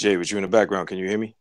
Jay, with you in the background, can you hear me?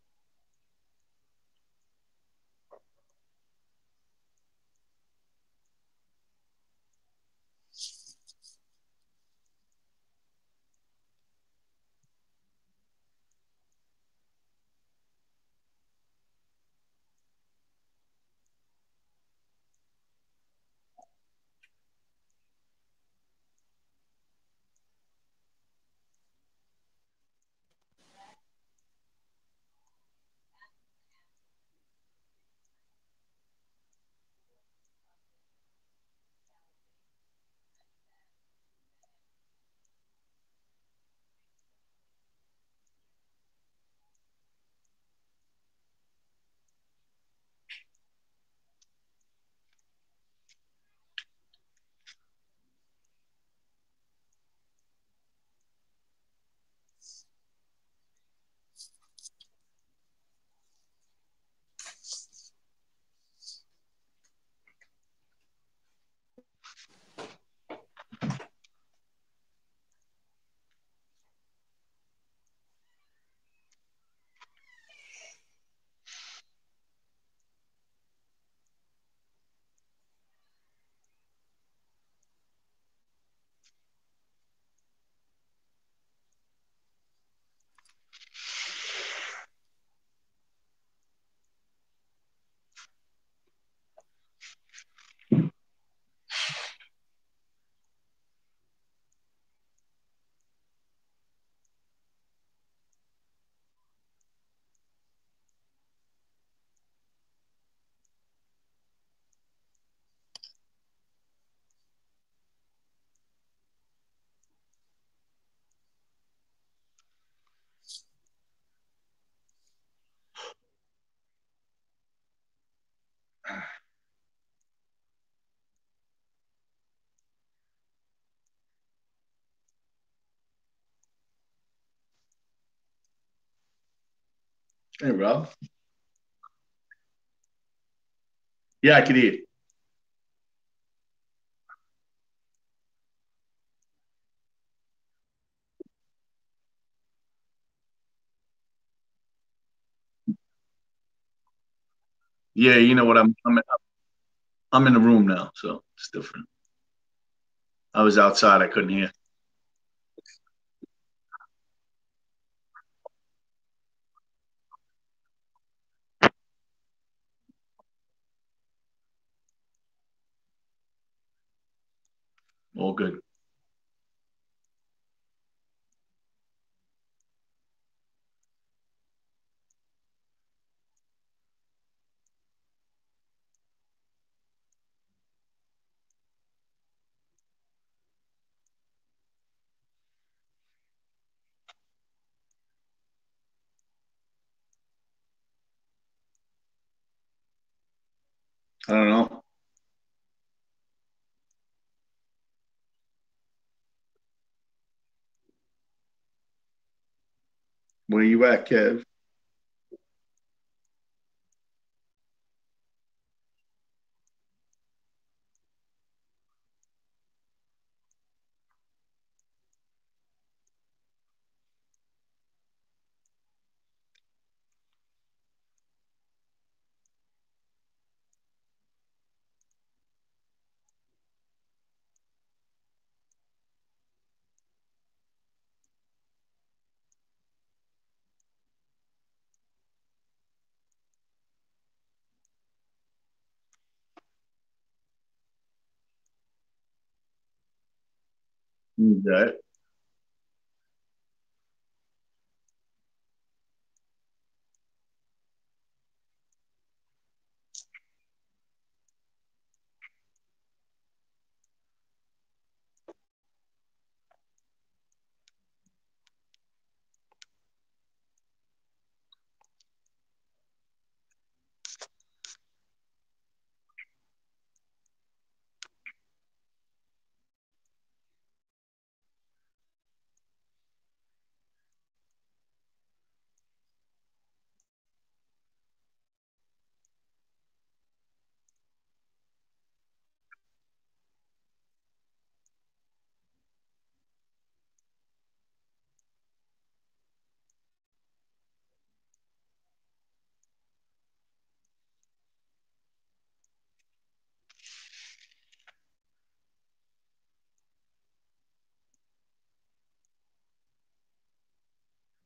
Hey, Rob. Yeah, I can hear you. Yeah, you know what? I'm in the room now, so it's different. I was outside. I couldn't hear. All good. I don't know. Where you at, Kev? Who's that?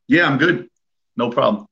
Yeah, I'm good. No problem.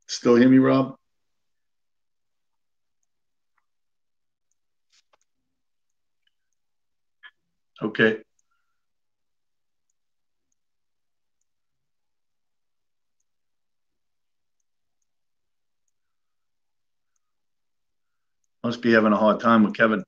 Still hear me, Rob? Okay. Must be having a hard time with Kevin.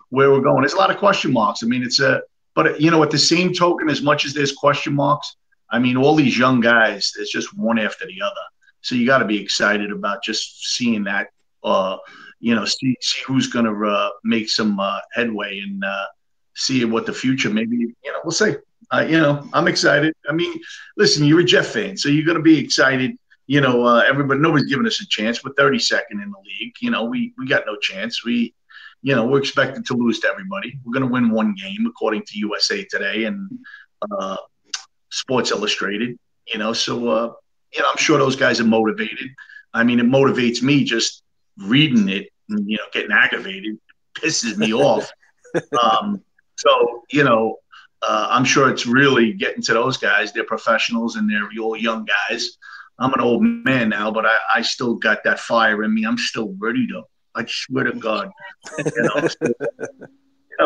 where we're going. There's a lot of question marks. I mean, but at the same token, as much as there's question marks, I mean, all these young guys, there's just one after the other. So you got to be excited about just seeing that, see who's going to make some headway and see what the future maybe, we'll see. I'm excited. I mean, listen, you're a Jet fan, so you're going to be excited. Everybody, nobody's giving us a chance. We're 32nd in the league. We got no chance. We're expected to lose to everybody. We're going to win one game, according to USA Today and Sports Illustrated. So I'm sure those guys are motivated. I mean, it motivates me just reading it and getting aggravated. It pisses me off. I'm sure it's really getting to those guys. They're professionals and they're all young guys. I'm an old man now, but I still got that fire in me. I'm still ready to. I swear to God.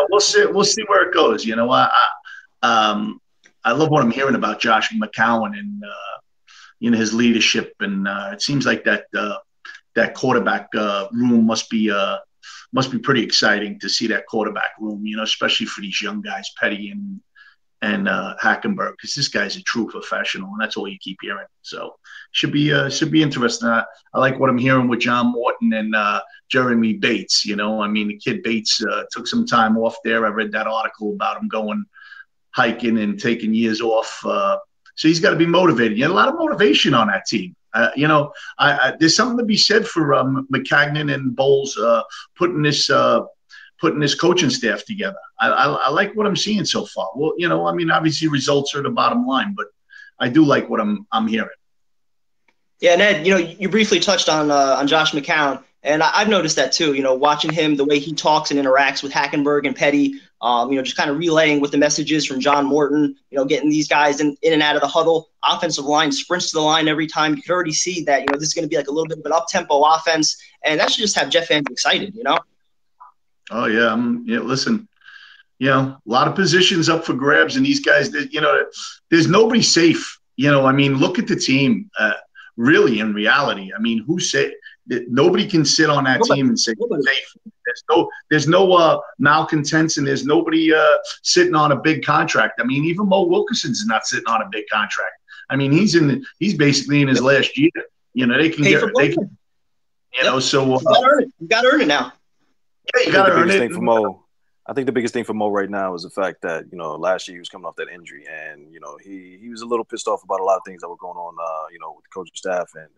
We'll see where it goes. I love what I'm hearing about Josh McCown and his leadership, and it seems like that quarterback room must be pretty exciting to see that quarterback room. Especially for these young guys, Petty and Hackenberg, because this guy's a true professional, and that's all you keep hearing. So should be interesting. I like what I'm hearing with John Morton and Jeremy Bates. I mean, the kid Bates took some time off there. I read that article about him going hiking and taking years off. So he's got to be motivated. You had a lot of motivation on that team. There's something to be said for McCagnon and Bowles putting this coaching staff together. I like what I'm seeing so far. Well, I mean, obviously results are the bottom line, but I do like what I'm hearing. Yeah, Ned, you briefly touched on Josh McCown, and I've noticed that too. Watching him, the way he talks and interacts with Hackenberg and Petty, just kind of relaying what the message is from John Morton, getting these guys in and out of the huddle. Offensive line sprints to the line every time. You can already see that, this is going to be like a little bit of an up-tempo offense, and that should just have Jet fans excited, Oh, yeah. Listen, a lot of positions up for grabs, and these guys, there's nobody safe. I mean, look at the team. Really, in reality, I mean, who said that nobody can sit on that team and say safe? There's no malcontents, and there's nobody sitting on a big contract. I mean, even Mo Wilkerson's not sitting on a big contract. I mean, he's basically in his last year. They can so you got to earn it now. Yeah, you got to earn it. I think the biggest thing for Mo right now is the fact that, last year he was coming off that injury, and, he was a little pissed off about a lot of things that were going on, with the coaching staff and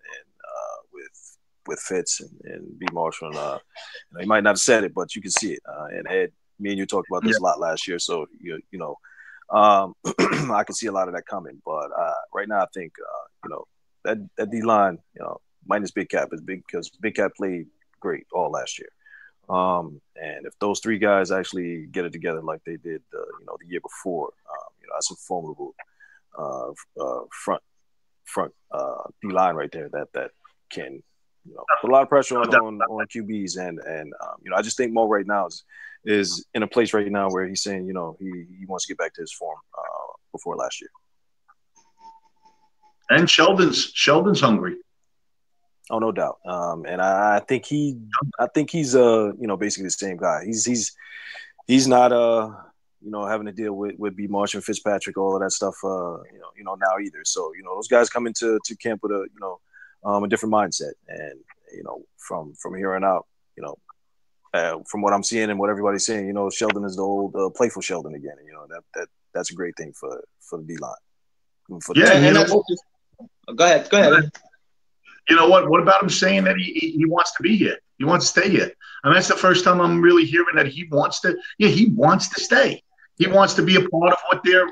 with Fitz and B. Marshall. And, he might not have said it, but you can see it. And Ed, me and you talked about this a lot last year. So, I can see a lot of that coming. But right now I think, that D-line, minus Big Cap is big because Big Cap played great all last year. And if those three guys actually get it together like they did, the year before, that's a formidable front D-line right there that can put a lot of pressure on QBs and I just think Mo right now is in a place right now where he's saying he wants to get back to his form before last year. And Sheldon's hungry. Oh, no doubt. And I think he's basically the same guy. He's not having to deal with B. Marsh and Fitzpatrick, all of that stuff now either. So those guys come into camp with a different mindset, and from here on out, from what I'm seeing and what everybody's saying, Sheldon is the old playful Sheldon again. And, that's a great thing for the D-line. Go ahead. You know what? What about him saying that he wants to be here? He wants to stay here. And that's the first time I'm really hearing that he wants to. Yeah, he wants to stay. He wants to be a part of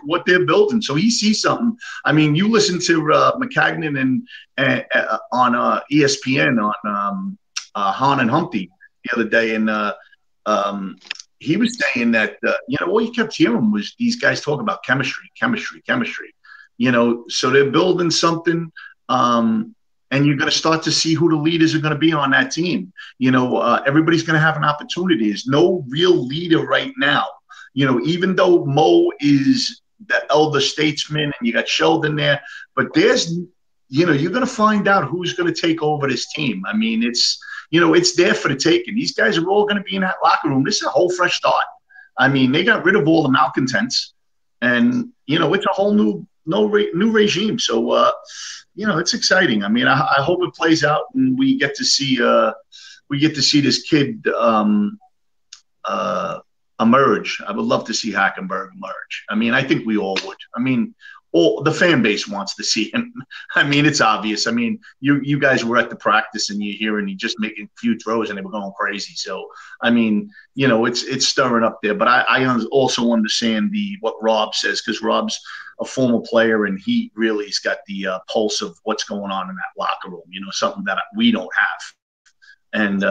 what they're building. So he sees something. I mean, you listen to McCagnon and on ESPN on Hahn and Humpty the other day, and he was saying that what he kept hearing was these guys talk about chemistry. So they're building something. And you're going to start to see who the leaders are going to be on that team. Everybody's going to have an opportunity. There's no real leader right now. Even though Mo is the elder statesman and you got Sheldon there, but there's, you're going to find out who's going to take over this team. I mean, it's, it's there for the taking. These guys are all going to be in that locker room. This is a whole fresh start. I mean, they got rid of all the malcontents, and it's a whole new regime. So it's exciting. I mean, I hope it plays out and we get to see this kid emerge. I would love to see Hackenberg emerge. I mean, I think we all would. I mean, all the fan base wants to see him. I mean, it's obvious. I mean, you guys were at the practice and you hear and he just making a few throws and they were going crazy. So, I mean, it's stirring up there. But I also understand what Rob says, because Rob's a former player and he really has got the pulse of what's going on in that locker room. Something that we don't have. And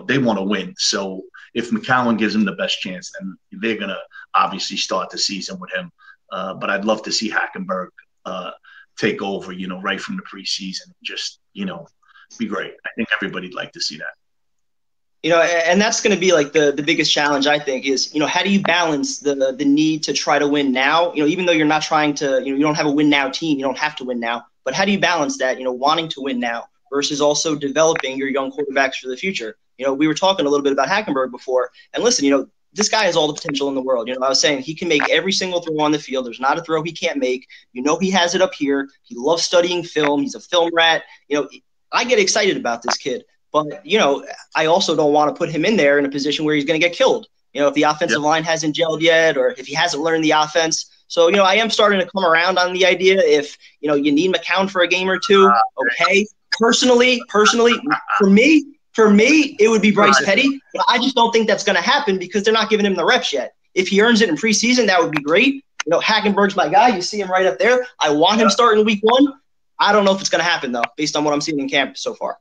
they want to win. So if McCowan gives them the best chance, then they're going to obviously start the season with him. But I'd love to see Hackenberg take over, right from the preseason. Just, be great. I think everybody'd like to see that. And that's going to be like the biggest challenge, I think, is, how do you balance the need to try to win now? Even though you're not trying to, you don't have a win now team, you don't have to win now. But how do you balance that, wanting to win now versus also developing your young quarterbacks for the future? We were talking a little bit about Hackenberg before. And listen, this guy has all the potential in the world. I was saying he can make every single throw on the field. There's not a throw he can't make. He has it up here. He loves studying film. He's a film rat. I get excited about this kid. But, I also don't want to put him in there in a position where he's going to get killed. If the offensive line hasn't gelled yet or if he hasn't learned the offense. So, I am starting to come around on the idea if, you need McCown for a game or two, okay. Personally, for me, it would be Bryce Petty. But I just don't think that's going to happen because they're not giving him the reps yet. If he earns it in preseason, that would be great. Hackenberg's my guy. You see him right up there. I want him starting week 1. I don't know if it's going to happen, though, based on what I'm seeing in camp so far.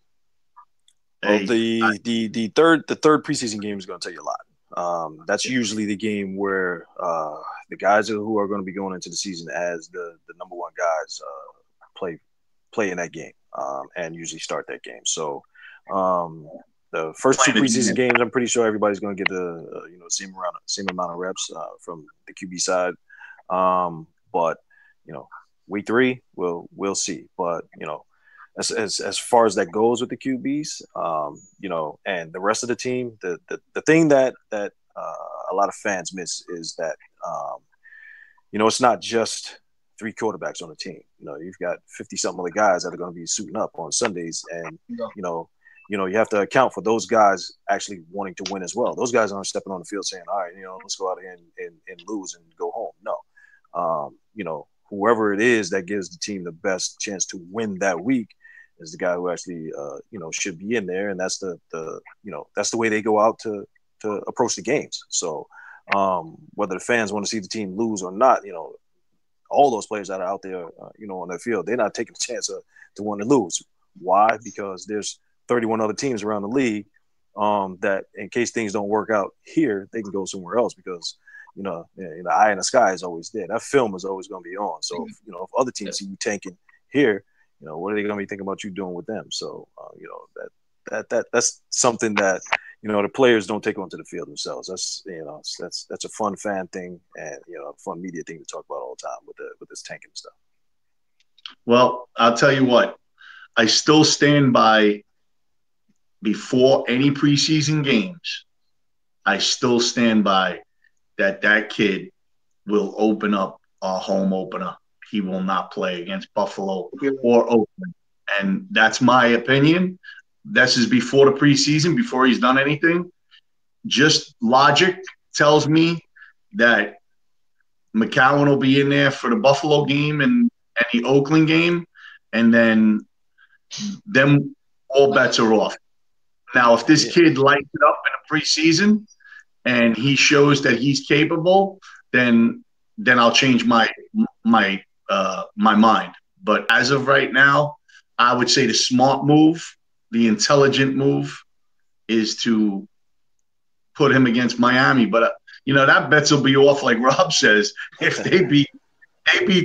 Well, the third preseason game is going to tell you a lot. That's usually the game where the guys who are going to be going into the season as the number one guys play in that game and usually start that game. So the first 2 preseason games, I'm pretty sure everybody's going to get the same amount of reps from the QB side. But week 3, we'll see. But as far as that goes with the QBs, and the rest of the team, the thing that a lot of fans miss is that it's not just 3 quarterbacks on the team. You've got 50-something other guys that are going to be suiting up on Sundays, and you have to account for those guys actually wanting to win as well. Those guys aren't stepping on the field saying, all right, let's go out here and lose and go home. No, whoever it is that gives the team the best chance to win that week is the guy who actually, should be in there. And that's that's the way they go out to approach the games. So whether the fans want to see the team lose or not, all those players that are out there, on their field, they're not taking a chance to want to lose. Why? Because there's 31 other teams around the league that in case things don't work out here, they can go somewhere else because, the eye in the sky is always there. That film is always going to be on. So, if other teams see you tanking here, what are they going to be thinking about you doing with them? So, that's something that, the players don't take onto the field themselves. That's a fun fan thing and, a fun media thing to talk about all the time with this tanking stuff. Well, I'll tell you what, I still stand by before any preseason games. I still stand by that kid will open up a home opener. He will not play against Buffalo or Oakland. And that's my opinion. This is before the preseason, before he's done anything. Just logic tells me that McCowan will be in there for the Buffalo game and the Oakland game. And then all bets are off. Now, if this kid lights it up in the preseason and he shows that he's capable, then I'll change my mind. But as of right now, I would say the smart move, the intelligent move, is to put him against Miami. But that bets will be off, like Rob says, if they beat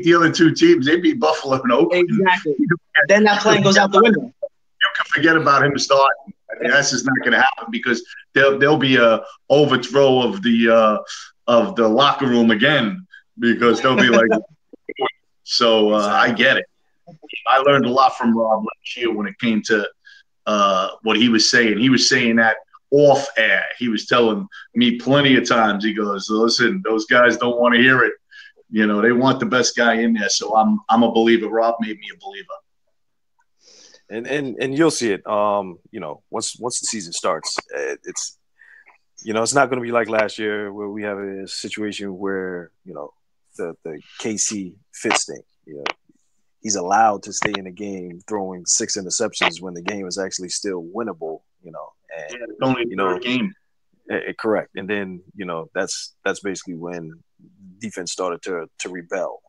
the other 2 teams. They beat Buffalo and Oakland. Exactly. Then that plan goes out the window. You can forget about him starting. That's just not going to happen because there'll be a overthrow of the locker room again because they'll be like. So I get it. I learned a lot from Rob last year when it came to what he was saying. He was saying that off air. He was telling me plenty of times. He goes, "Listen, those guys don't want to hear it. You know, they want the best guy in there." So I'm a believer. Rob made me a believer. And you'll see it. You know, once the season starts, it's it's not going to be like last year where we have a situation where the KC Fitz thing. He's allowed to stay in the game throwing 6 interceptions when the game is actually still winnable. And it's only a game. Correct. And then that's basically when defense started to rebel.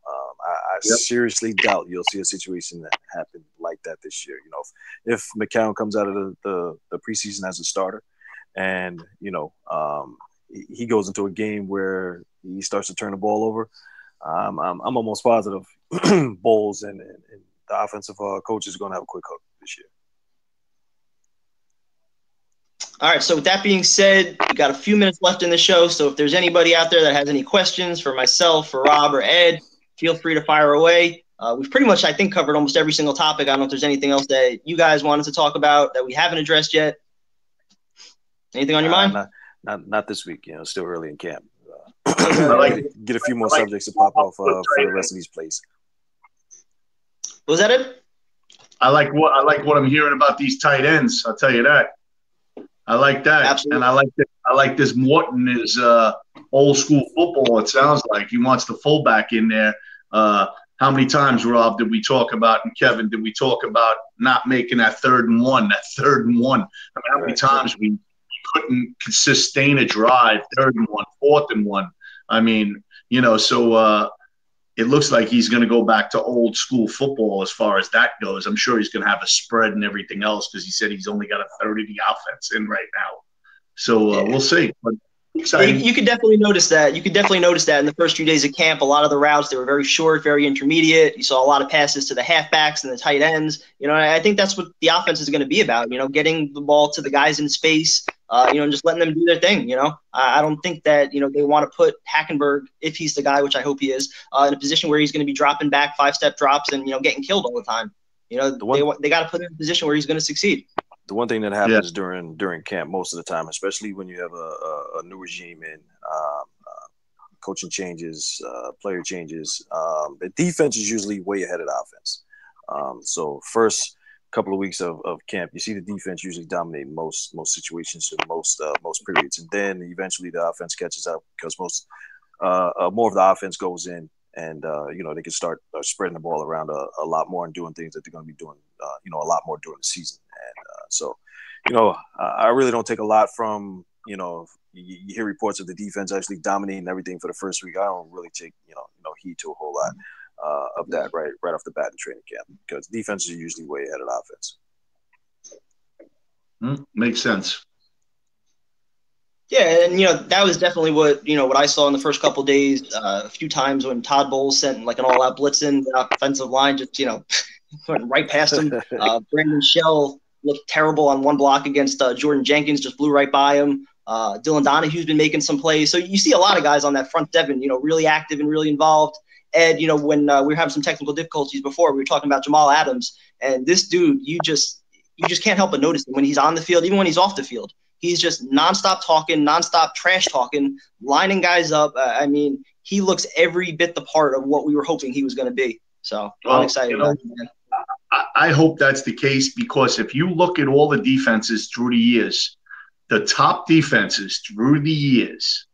I seriously doubt you'll see a situation that happened like that this year. If McCown comes out of the preseason as a starter, and he goes into a game where he starts to turn the ball over, I'm almost positive Bowles and the offensive coach is going to have a quick hook this year. All right, so with that being said, we got a few minutes left in the show. So if there's anybody out there that has any questions for myself, for Rob, or Ed, feel free to fire away. We've pretty much, I think, covered almost every single topic. I don't know if there's anything else that you guys wanted to talk about that we haven't addressed yet. Anything on your mind? Not this week. Still early in camp. Get a few more subjects to pop off for the rest of these plays. Was that it? I like what I'm hearing about these tight ends. I'll tell you that. I like that. Absolutely. And I like this Morton is old school football. It sounds like he wants the fullback in there. How many times, Rob, did we talk about, and Kevin, did we talk about not making that 3rd and 1? That 3rd and 1. I mean, how many times we couldn't sustain a drive, 3rd and 1, 4th and 1. I mean, so it looks like he's going to go back to old school football as far as that goes. I'm sure he's going to have a spread and everything else because he said he's only got a third of the offense in right now. So we'll see. But exciting. You could definitely notice that. You could definitely notice that in the first few days of camp. A lot of the routes, they were very short, very intermediate. You saw a lot of passes to the halfbacks and the tight ends. I think that's what the offense is going to be about, getting the ball to the guys in space, and just letting them do their thing. I don't think that, they want to put Hackenberg, if he's the guy, which I hope he is, in a position where he's going to be dropping back 5-step drops and, getting killed all the time. They got to put him in a position where he's going to succeed. The one thing that happens during camp most of the time, especially when you have a new regime in coaching changes, player changes, the defense is usually way ahead of the offense. So first couple of weeks of camp, you see the defense usually dominate most situations and most periods, and then eventually the offense catches up because more of the offense goes in, and they can start spreading the ball around a lot more and doing things that they're going to be doing a lot more during the season. And so I really don't take a lot from you hear reports of the defense actually dominating everything for the first week. I don't really take heed to a whole lot of that right off the bat in training camp because defenses are usually way ahead of the offense. Makes sense. Yeah, and that was definitely what I saw in the first couple of days. A few times when Todd Bowles sent like an all-out blitz in, the offensive line just went right past him. Brandon Shell looked terrible on one block against Jordan Jenkins, just blew right by him. Dylan Donahue's been making some plays, so you see a lot of guys on that front seven, really active and really involved. Ed, when we were having some technical difficulties before, we were talking about Jamal Adams, and this dude, you just can't help but notice him when he's on the field, even when he's off the field. He's just nonstop talking, nonstop trash talking, lining guys up. He looks every bit the part of what we were hoping he was going to be. So I'm excited about him, man. I hope that's the case because if you look at all the defenses through the years, the top defenses through the years,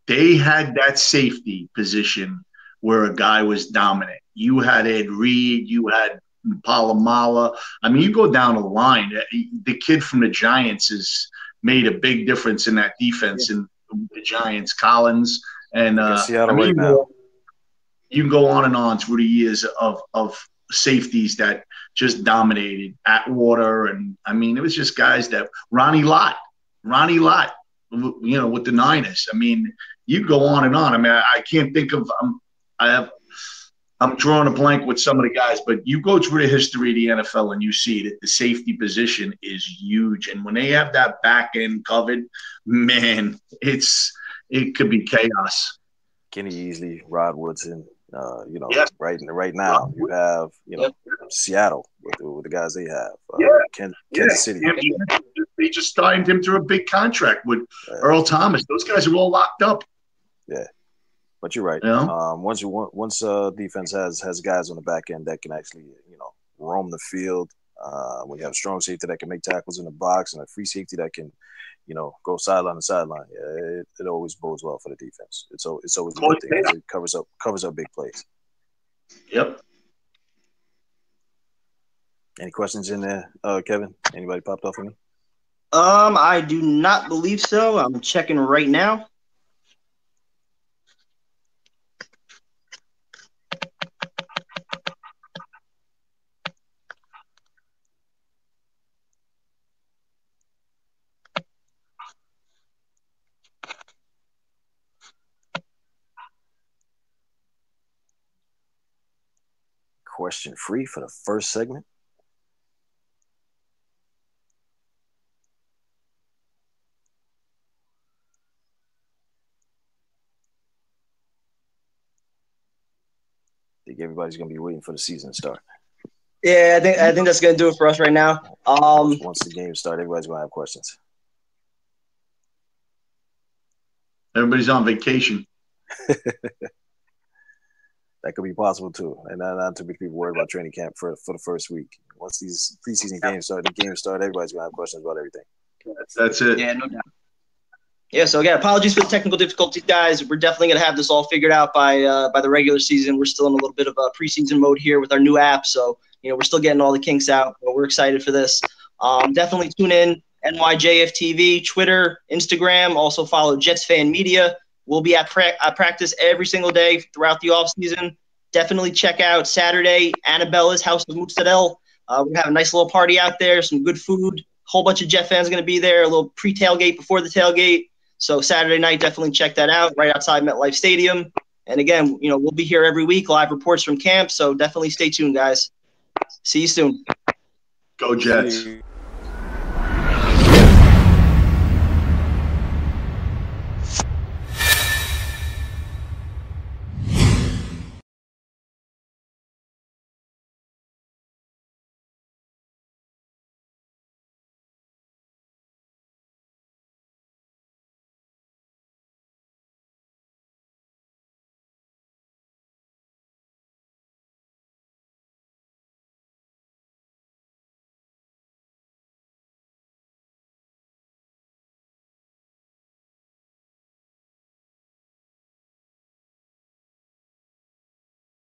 they had that safety position where a guy was dominant. You had Ed Reed, you had Palomala. You go down the line. The kid from the Giants has made a big difference in that defense in the Giants, Collins. And Seattle right now. You can go on and on through the years of safeties that just dominated Atwater. And it was just guys that Ronnie Lott, with the Niners. You go on and on. I can't think of, I'm drawing a blank with some of the guys, but you go through the history of the NFL and you see that the safety position is huge. And when they have that back end covered, man, it could be chaos. Kenny Easley, Rod Woodson, Yes. right now you have Seattle with the guys they have. Kansas City. They just signed him to a big contract with Earl Thomas. Those guys are all locked up. Yeah, but you're right. Once defense has guys on the back end that can actually roam the field. When you have a strong safety that can make tackles in the box and a free safety that can go sideline to sideline, it always bodes well for the defense. It's always a good thing. It covers up big plays. Yep. Any questions in there, Kevin? Anybody popped off for me? I do not believe so. I'm checking right now. Question free for the first segment. I think everybody's gonna be waiting for the season to start. Yeah, I think that's gonna do it for us right now. Once the game starts, everybody's gonna have questions. Everybody's on vacation. That could be possible too, and not too many people worried about training camp for the first week. Once these preseason games start, everybody's gonna have questions about everything. That's it. Yeah, no doubt. Yeah, so again, apologies for the technical difficulties, guys. We're definitely gonna have this all figured out by the regular season. We're still in a little bit of a preseason mode here with our new app, so we're still getting all the kinks out, but we're excited for this. Definitely tune in NYJFTV, Twitter, Instagram. Also follow Jets Fan Media. We'll be at practice every single day throughout the offseason. Definitely check out Saturday, Annabella's House of Mozzarella. We're going to have a nice little party out there, some good food. Whole bunch of Jet fans going to be there, a little pre-tailgate before the tailgate. So Saturday night, definitely check that out right outside MetLife Stadium. And again, we'll be here every week, live reports from camp. So definitely stay tuned, guys. See you soon. Go Jets.